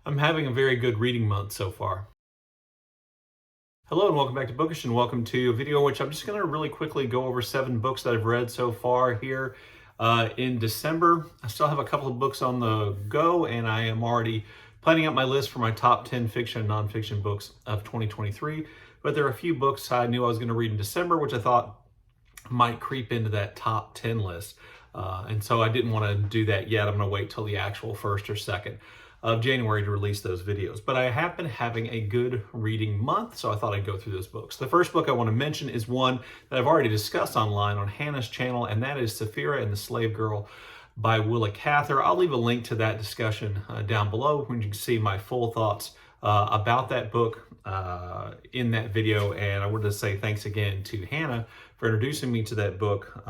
I'm having a very good reading month so far. Hello and welcome back to Bookish, and welcome to a video in which I'm just going to really quickly go over 7 books that I've read so far here in December. I still have a couple of books on the go, and I am already planning out my list for my top 10 fiction and nonfiction books of 2023. But there are a few books I knew I was going to read in December, which I thought might creep into that top 10 list. And so I didn't want to do that yet. I'm going to wait till the actual 1st or 2nd of January to release those videos. But I have been having a good reading month, so I thought I'd go through those books. The first book I want to mention is one that I've already discussed online on Hannah's channel, and that is Sapphira and the Slave Girl by Willa Cather. I'll leave a link to that discussion down below when you can see my full thoughts about that book in that video. And I wanted to say thanks again to Hannah for introducing me to that book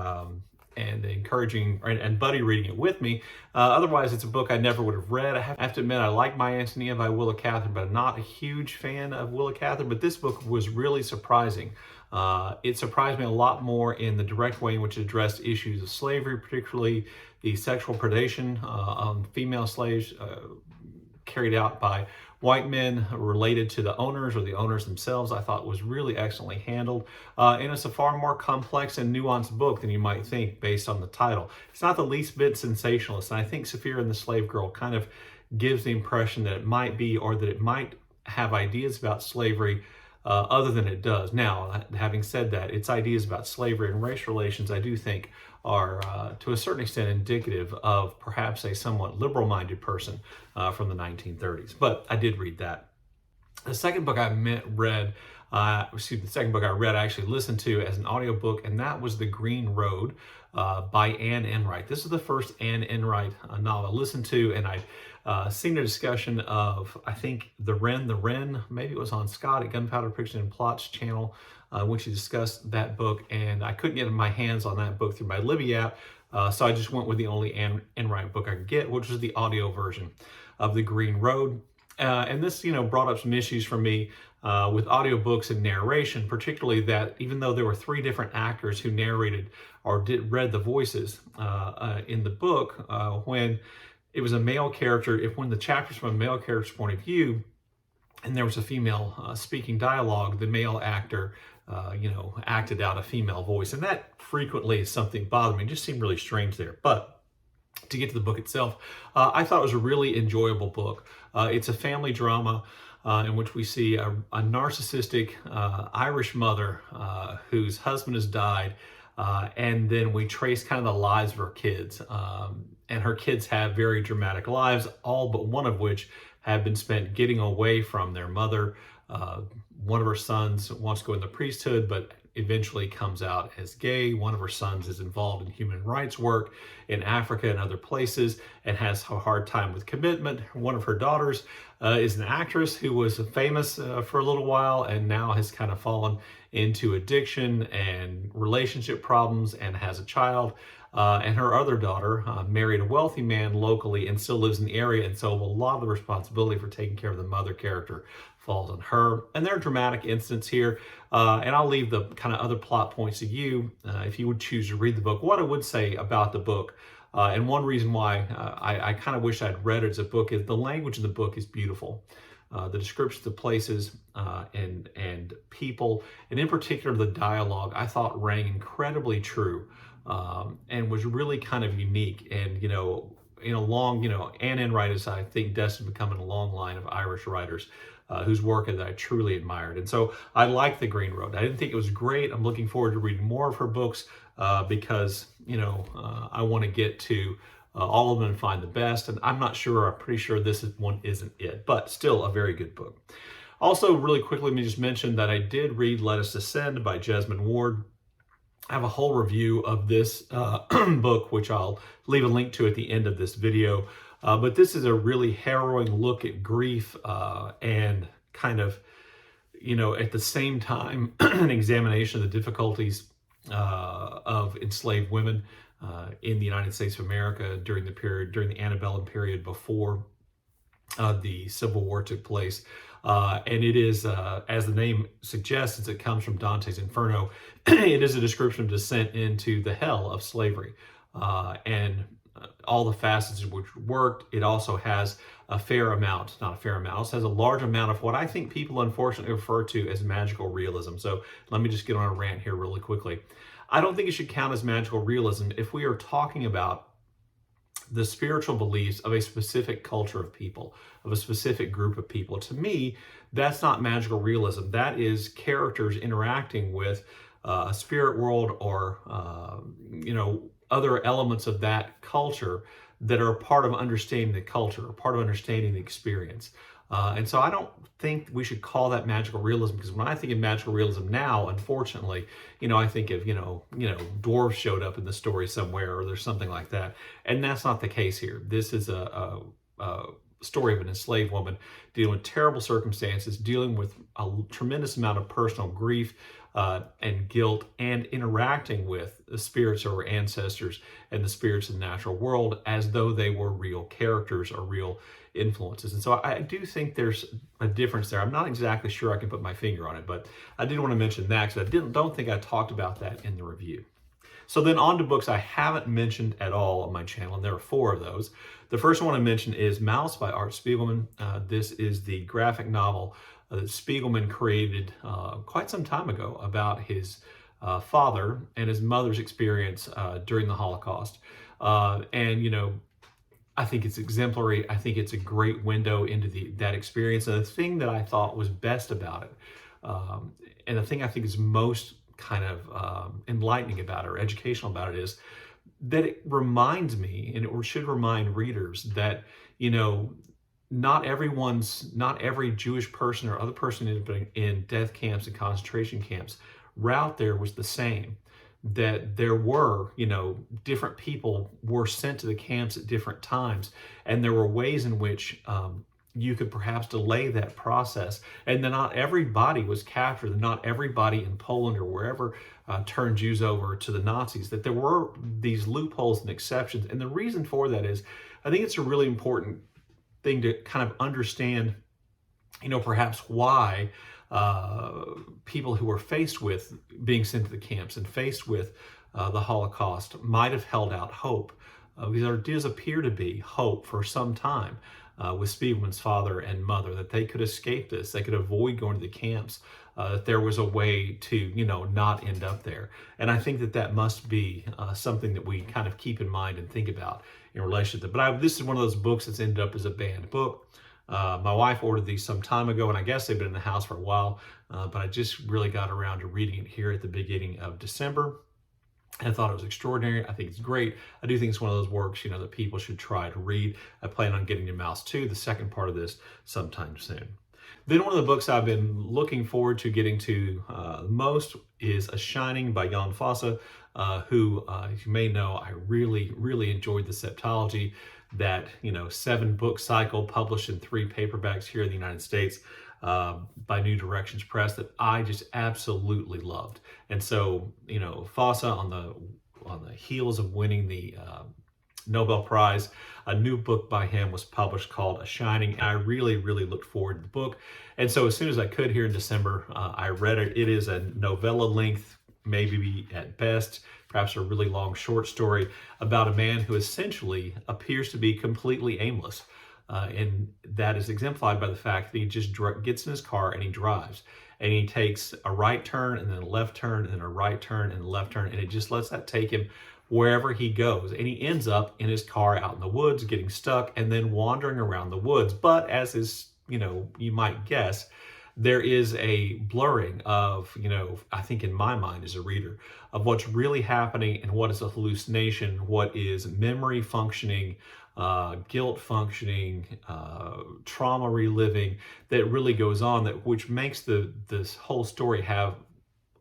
and encouraging and buddy reading it with me. Otherwise, it's a book I never would have read. I have to admit, I like My Antonia by Willa Cather, but I'm not a huge fan of Willa Cather. But this book was really surprising. It surprised me a lot more in the direct way in which it addressed issues of slavery, particularly the sexual predation on female slaves carried out by white men related to the owners or the owners themselves. I thought was really excellently handled. And it's a far more complex and nuanced book than you might think based on the title. It's not the least bit sensationalist. And I think Sapphira and the Slave Girl kind of gives the impression that it might be, or that it might have ideas about slavery other than it does. Now, having said that, its ideas about slavery and race relations, I do think, are to a certain extent indicative of perhaps a somewhat liberal-minded person from the 1930s. But I did read that. The second book I actually listened to as an audiobook, and that was The Green Road by Anne Enright. This is the first Anne Enright novel I listened to, and I'd seen a discussion of, I think, The Wren, maybe it was on Scott at Gunpowder Fiction and Plots channel, when she discussed that book, and I couldn't get my hands on that book through my Libby app, so I just went with the only Anne Enright book I could get, which was the audio version of The Green Road. And this, brought up some issues for me with audiobooks and narration, particularly that even though there were 3 different actors who narrated or read the voices in the book, when it was a male character, when the chapter's from a male character's point of view, and there was a female speaking dialogue, the male actor, acted out a female voice. And that frequently is something that bothered me. It just seemed really strange there. But to get to the book itself, I thought it was a really enjoyable book. It's a family drama in which we see a narcissistic Irish mother whose husband has died, and then we trace kind of the lives of her kids. And her kids have very dramatic lives, all but one of which have been spent getting away from their mother. One of her sons wants to go in the priesthood, but eventually comes out as gay. One of her sons is involved in human rights work in Africa and other places and has a hard time with commitment. One of her daughters is an actress who was famous for a little while and now has kind of fallen into addiction and relationship problems and has a child. And her other daughter married a wealthy man locally and still lives in the area. And so a lot of the responsibility for taking care of the mother character falls on her. And there are dramatic incidents here. And I'll leave the kind of other plot points to you if you would choose to read the book. What I would say about the book, and one reason why I kind of wish I'd read it as a book, is the language in the book is beautiful. The descriptions of places and people, and in particular the dialogue, I thought rang incredibly true. And was really kind of unique. And, in a long, Anne Enright is, I think, destined to become in a long line of Irish writers whose work that I truly admired. And so I like The Green Road. I didn't think it was great. I'm looking forward to reading more of her books because, I want to get to all of them and find the best. And I'm pretty sure this one isn't it, but still a very good book. Also, really quickly, let me just mention that I did read Let Us Descend by Jesmyn Ward. I have a whole review of this book, which I'll leave a link to at the end of this video. But this is a really harrowing look at grief and kind of, at the same time, an examination of the difficulties of enslaved women in the United States of America during the antebellum period before the Civil War took place. And it is, as the name suggests, as it comes from Dante's Inferno, it is a description of descent into the hell of slavery. And all the facets of which worked. It also has a fair amount, not a fair amount, it also has a large amount of what I think people unfortunately refer to as magical realism. So let me just get on a rant here really quickly. I don't think it should count as magical realism if we are talking about the spiritual beliefs of a specific culture of people, of a specific group of people. To me, that's not magical realism. That is characters interacting with a spirit world or, other elements of that culture that are part of understanding the culture, part of understanding the experience. And so I don't think we should call that magical realism, because when I think of magical realism now, unfortunately, I think of, dwarves showed up in the story somewhere, or there's something like that. And that's not the case here. This is a story of an enslaved woman dealing with terrible circumstances, dealing with a tremendous amount of personal grief and guilt, and interacting with the spirits of her ancestors and the spirits of the natural world as though they were real characters or real influences. And so I do think there's a difference there. I'm not exactly sure I can put my finger on it, but I did want to mention that because I don't think I talked about that in the review. So then on to books I haven't mentioned at all on my channel, and there are 4 of those. The first one I mentioned is Mouse by Art Speilgleman. This is the graphic novel that Speilgleman created quite some time ago about his father and his mother's experience during the Holocaust. I think it's exemplary. I think it's a great window into that experience. And the thing that I thought was best about it, and the thing I think is most kind of enlightening about it or educational about it, is that it reminds me, and it should remind readers, that, not every Jewish person or other person in death camps and concentration camps route there was the same. That there were, different people were sent to the camps at different times, and there were ways in which you could perhaps delay that process, and that not everybody was captured, and not everybody in Poland or wherever turned Jews over to the Nazis, that there were these loopholes and exceptions. And the reason for that is, I think it's a really important thing to kind of understand, perhaps why people who were faced with being sent to the camps and faced with the Holocaust might have held out hope. Because there does appear to be hope for some time with Speilgleman's father and mother, that they could escape this, they could avoid going to the camps, that there was a way to, not end up there. And I think that must be something that we kind of keep in mind and think about in relation to that. But this is one of those books that's ended up as a banned book. My wife ordered these some time ago, and I guess they've been in the house for a while, but I just really got around to reading it here at the beginning of December. And I thought it was extraordinary. I think it's great. I do think it's one of those works, that people should try to read. I plan on getting to Mouse 2, the second part of this, sometime soon. Then one of the books I've been looking forward to getting to most is A Shining by Jon Fosse, who, as you may know, I really, really enjoyed the septology, that 7-book cycle published in 3 paperbacks here in the United States by New Directions Press, that I just absolutely loved. And so, Fosse, on the heels of winning the Nobel Prize, a new book by him was published called A Shining, and I really, really looked forward to the book. And so as soon as I could here in December, I read it. It is a novella length, maybe at best, perhaps a really long short story about a man who essentially appears to be completely aimless. And that is exemplified by the fact that he just gets in his car and he drives. And he takes a right turn and then a left turn and then a right turn and a left turn. And it just lets that take him wherever he goes. And he ends up in his car out in the woods, getting stuck, and then wandering around the woods. But as is, you might guess, there is a blurring of, I think in my mind as a reader, of what's really happening and what is a hallucination, what is memory functioning, guilt functioning, trauma reliving, that really goes on, which makes this whole story have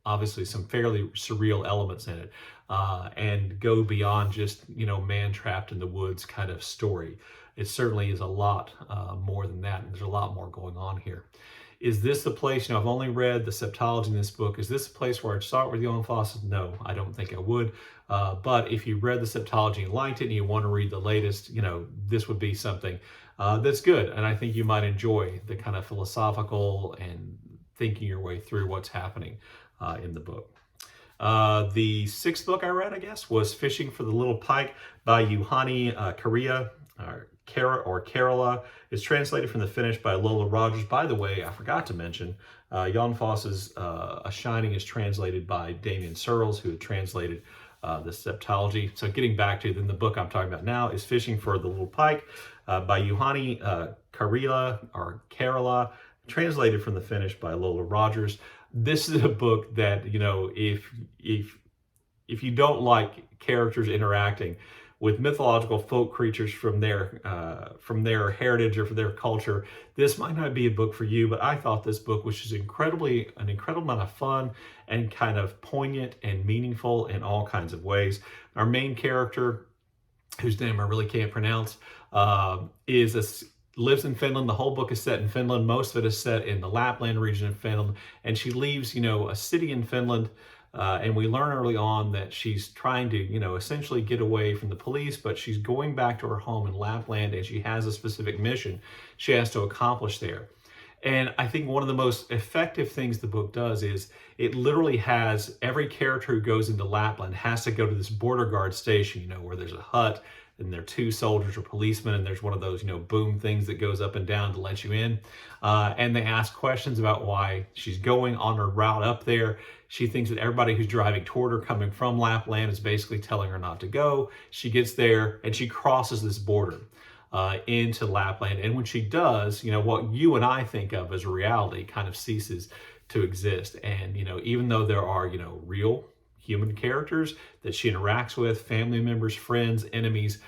obviously some fairly surreal elements in it, and go beyond just, man trapped in the woods kind of story. It certainly is a lot more than that, and there's a lot more going on here. Is this the place, I've only read the septology in this book, is this a place where I'd start with Jon Fosse? No, I don't think I would. But if you read the septology and liked it and you want to read the latest, this would be something that's good. And I think you might enjoy the kind of philosophical and thinking your way through what's happening in the book. The sixth book I read, I guess, was Fishing for the Little Pike by Juhani Karila, or Karila. It's translated from the Finnish by Lola Rogers. By the way, I forgot to mention, Jon Fosse's A Shining is translated by Damien Searles, who had translated the septology. So getting back to then the book I'm talking about now is Fishing for the Little Pike by Juhani Karila, or Karila, translated from the Finnish by Lola Rogers. This is a book that, you know, if you don't like characters interacting with mythological folk creatures from their heritage or from their culture, this might not be a book for you. But I thought this book was just an incredible amount of fun and kind of poignant and meaningful in all kinds of ways. Our main character, whose name I really can't pronounce, lives in Finland. The whole book is set in Finland. Most of it is set in the Lapland region of Finland. And she leaves, you know, a city in Finland. And we learn early on that she's trying to, you know, essentially get away from the police, but she's going back to her home in Lapland, and she has a specific mission she has to accomplish there. And I think one of the most effective things the book does is it literally has every character who goes into Lapland has to go to this border guard station, you know, where there's a hut and there are two soldiers or policemen, and there's one of those, you know, boom things that goes up and down to let you in. And they ask questions about why she's going on her route up there. She thinks that everybody who's driving toward her coming from Lapland is basically telling her not to go. She gets there and she crosses this border into Lapland. And when she does, you know, what you and I think of as reality kind of ceases to exist. And, you know, even though there are, you know, real human characters that she interacts with, family members, friends, enemies,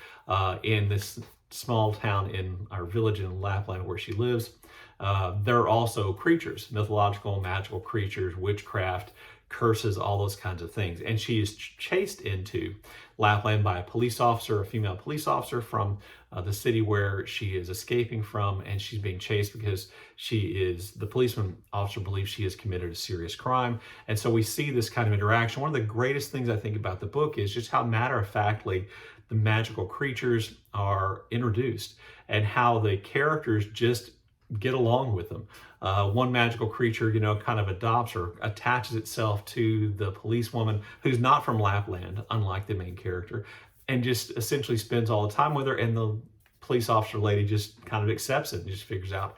in this small town in our village in Lapland where she lives, there are also creatures, mythological, magical creatures, witchcraft, curses, all those kinds of things. And she is chased into Lapland by a police officer, a female police officer from the city where she is escaping from, and she's being chased because the policeman officer believes she has committed a serious crime. And so we see this kind of interaction. One of the greatest things I think about the book is just how matter-of-factly the magical creatures are introduced and how the characters just get along with them. One magical creature, you know, kind of adopts or attaches itself to the policewoman who's not from Lapland, unlike the main character, and just essentially spends all the time with her. And the police officer lady just kind of accepts it and just figures out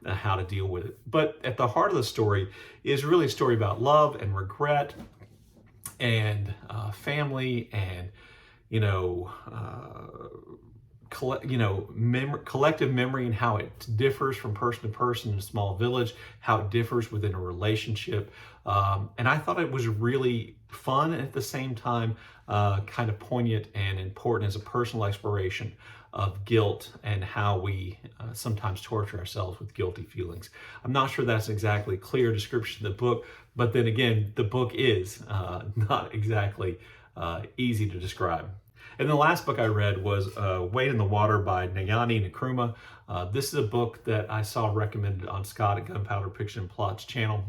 how to deal with it. But at the heart of the story is really a story about love and regret and family and, you know, collective memory, and how it differs from person to person in a small village, how it differs within a relationship. And I thought it was really fun and at the same time kind of poignant and important as a personal exploration of guilt and how we sometimes torture ourselves with guilty feelings. I'm not sure that's exactly a clear description of the book, but then again, the book is not exactly easy to describe. And the last book I read was Wade in the Water by Nyani and Nkrumah. This is a book that I saw recommended on Scott at Gunpowder Fiction and Plots channel.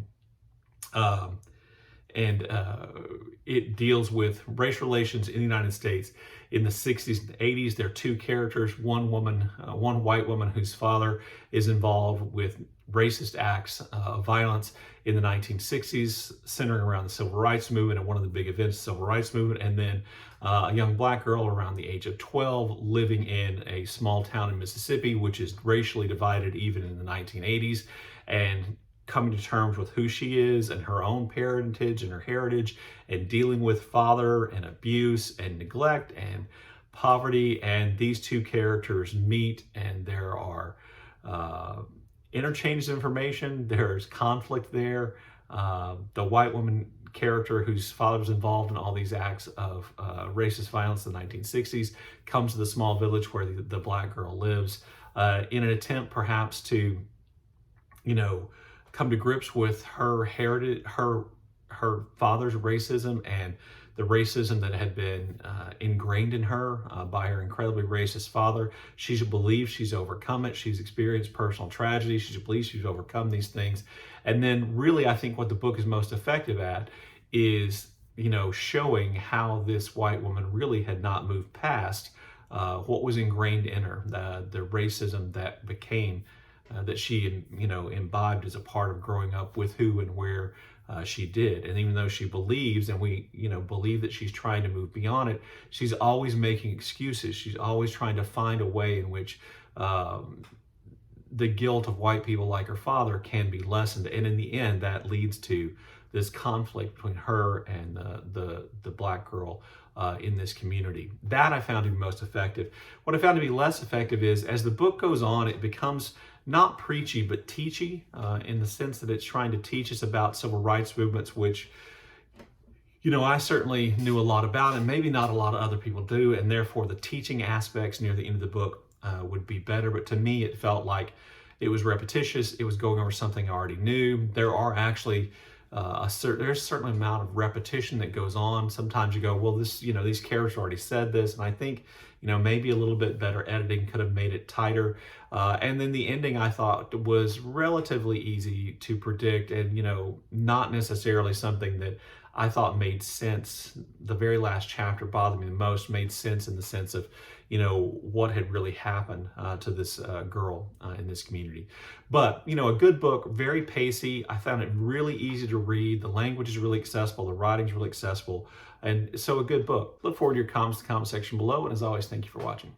It deals with race relations in the United States in the 60s and 80s. There are two characters, one white woman whose father is involved with racist acts of violence in the 1960s, centering around the Civil Rights Movement and one of the big events, the Civil Rights Movement, and then a young black girl around the age of 12 living in a small town in Mississippi, which is racially divided even in the 1980s, and coming to terms with who she is and her own parentage and her heritage, and dealing with father and abuse and neglect and poverty. And these two characters meet, and there are interchanges of information. There's conflict there. The white woman character whose father was involved in all these acts of racist violence in the 1960s comes to the small village where the black girl lives in an attempt perhaps to, you know, come to grips with her heritage, her father's racism and the racism that had been ingrained in her by her incredibly racist father. She believes she's overcome it. She's experienced personal tragedy. She believes she's overcome these things. And then really, I think what the book is most effective at is, you know, showing how this white woman really had not moved past what was ingrained in her, the racism that became that she, imbibed as a part of growing up with who and where she did. And even though she believes, and we, believe that she's trying to move beyond it, she's always making excuses. She's always trying to find a way in which the guilt of white people like her father can be lessened. And in the end, that leads to this conflict between her and the black girl in this community. That I found to be most effective. What I found to be less effective is, as the book goes on, it becomes not preachy, but teachy, in the sense that it's trying to teach us about civil rights movements, which, I certainly knew a lot about, and maybe not a lot of other people do, and therefore the teaching aspects near the end of the book would be better. But to me, it felt like it was repetitious. It was going over something I already knew. There are actually there's a certain amount of repetition that goes on. Sometimes you go, well, this, these characters already said this, and I think, maybe a little bit better editing could have made it tighter. And then the ending, I thought, was relatively easy to predict, and not necessarily something that I thought made sense. The very last chapter bothered me the most, made sense in the sense of, what had really happened to this girl in this community. But, a good book, very pacey. I found it really easy to read. The language is really accessible. The writing's really accessible. And so a good book. Look forward to your comments in the comment section below. And as always, thank you for watching.